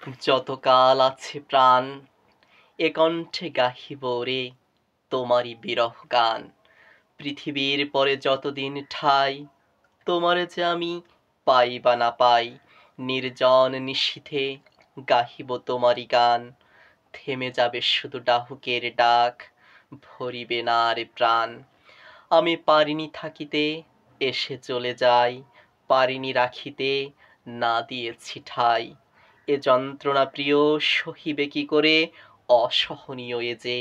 যতকাল আছে প্রাণ এ কণ্ঠে গাহিব রে তোমারই বিরহ গান। পৃথিবীর পরে যতদিন ঠাই তোমারে যে আমি পাই বা না পাই, নির্জন নিশীথে গাহিব তোমারই গান। থেমে যাবে শুধু ডাহুকের ডাক, ভরিবে না আর প্রাণ। আমি পারিনি থাকিতে, এসে চলে যাই, পারিনি রাখিতে, না দিয়েছি ঠাই। এ যন্ত্রণা প্রিয় সহিবে কি করে, অসহনীয় এ যে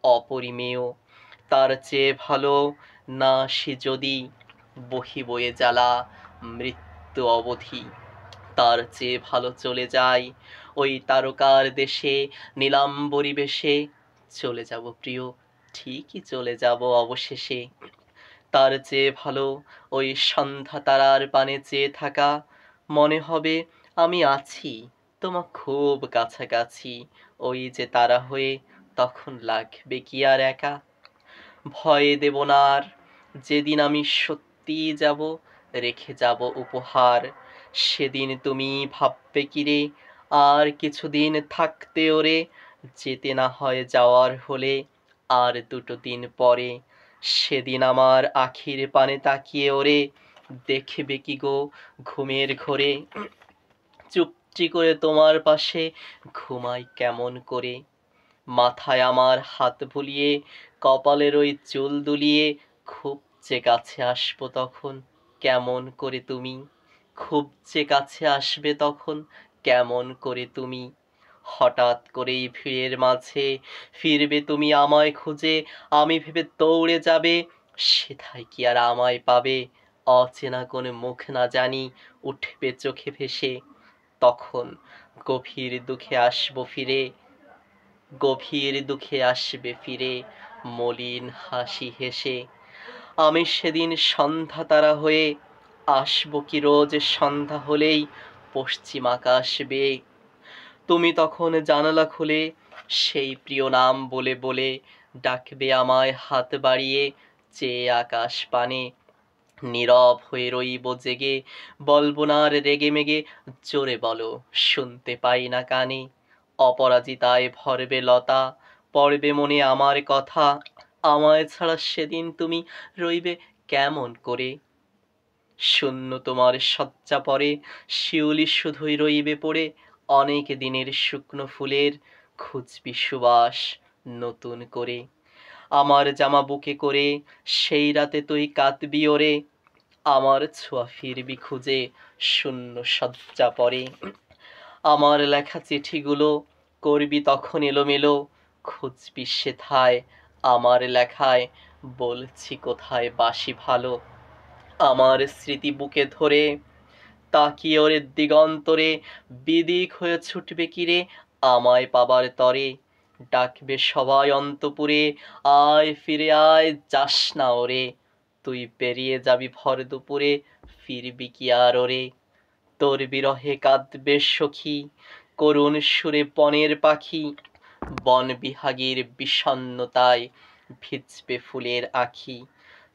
অপরিমেয়। তার চেয়ে ভালো না সে যদি বহিব এ জ্বালা মৃত্যু অবধি। তার চেয়ে ভালো চলে যাই ওই তারকার দেশে নীলাম্বরী বেশে। চলে যাব প্রিয়, ঠিকই চলে যাব অবশেষে। তার চেয়ে ভালো ওই সন্ধ্যা তারার পানে চেয়ে থাকা, মনে হবে আমি আছি তোমার খুব কাছাকাছি। ওই যে তারা হয়ে তখন লাগবে কি আর একা। ভয় দেব না আর, যেদিন আমি সত্যিই যাব, রেখে যাব উপহার। সেদিন তুমি ভাববে কি রে, আর কিছুদিন থাকতে ওরে, যেতে না হয় যাওয়ার হলে আর দুটো দিন পরে। সেদিন আমার আখির পানে তাকিয়ে ওরে দেখবে কি গো ঘুমের ঘোরে, চুপটি করে তোমার পাশে ঘুমাই কেমন করে। মাথায় আমার হাত বুলিয়ে, কপালের ওই চুল দুলিয়ে, খুব যে কাছে আসবো তখন কেমন করে তুমি। খুব যে কাছে আসবে তখন কেমন করে তুমি। হঠাৎ করেই ভিড়ের মাঝে ফিরবে তুমি আমায় খুঁজে, আমি ভেবে দৌড়ে যাবে, সেথায় কি আর আমায় পাবে। অচেনা কোন মুখ না জানি উঠবে চোখে ভেসে, তখন গভীর দুঃখে আসবো ফিরে, গভীর দুঃখে আসবে ফিরে, মলিন হাসি হেসে। আমি সেদিন সন্ধ্যা তারা হয়ে আসবো কি রোজ সন্ধ্যা হলেই পশ্চিম আকাশ বেয়ে। তুমি তখন জানালা খুলে সেই প্রিয় নাম বলে বলে ডাকবে আমায় হাত বাড়িয়ে, চেয়ে আকাশ পানে। নীরব হয়ে রইব জেগে, বলবো না আর রেগে মেগে, জোরে বলো শুনতে পাই না কানে। অপরাজিতায় ভরবে লতা, পড়বে মনে আমার কথা, আমায় ছাড়া সেদিন তুমি রইবে কেমন করে। শূন্য তোমার শয্যা পরে, শিউলি শুধুই রইবে পড়ে, অনেক দিনের শুকনো ফুলের খুঁজবি সুবাস নতুন করে। আমার জামা বুকে করে সেই রাতে তুই কাঁদবি ওরে, আমার ছোঁয়া ফিরবি খুঁজে শূন্য শয্যা পরে। আমার লেখা চিঠিগুলো করবি তখন এলোমেলো, খুঁজবি সেথায় আমার লেখায় বলছি কোথায় বাসি ভালো। আমার স্মৃতি বুকে ধরে তাকিয়ে ওরে দিগন্তরে, বিদিক হয়ে ছুটবে কিরে আমায় পাবার তরে। ডাকবে সবাই অন্তপুরে, আয় ফিরে আয় যাস না ওরে, তুই পেরিয়ে যাবি ভর দুপুরে, ফিরবি কি আর ওরে। তোর বিরহে কাঁদবে সখী, করুণ সুরে বনের পাখি, বন বিহাগীর বিষণ্ণতায় ভিজবে ফুলের আখি।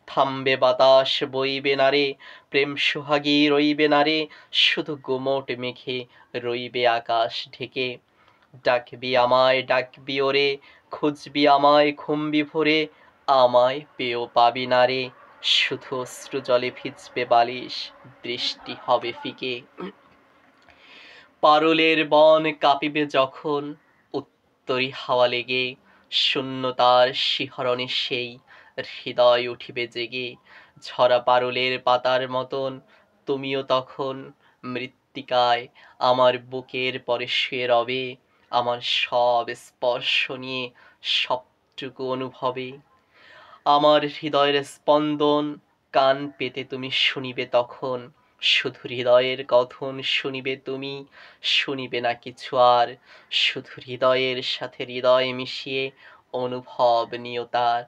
থামবে বাতাস বইবে না রে, প্রেম সোহাগী রইবে না রে, শুধু গুমোট মেঘে রইবে আকাশ ঢেকে। ডাকবি আমায় ডাকবি ওরে, খুঁজবি আমায় ঘুমবি ভোরে, আমায় পেয়েও পাবি না রে, শুধু অশ্রু জলে ভিজবে বালিশ, দৃষ্টি হবে ফিকে। পারুলের বন কাঁপিবে যখন উত্তরি হাওয়া লেগে, শূন্যতার শিহরণে সেই হৃদয় উঠিবে জেগে। ঝরা পারুলের পাতার মতন তুমিও তখন মৃত্তিকায় আমার বুকের পরে শুয়ে রবে, আমার সব স্পর্শ নিয়ে সবটুকু অনুভবে। আমার হৃদয়ের স্পন্দন কান পেতে তুমি শুনিবে তখন, শুধু হৃদয়ের কথন শুনিবে তুমি, শুনিবে না কিছু আর, শুধু হৃদয়ের সাথে হৃদয় মিশিয়ে অনুভব নিও তার।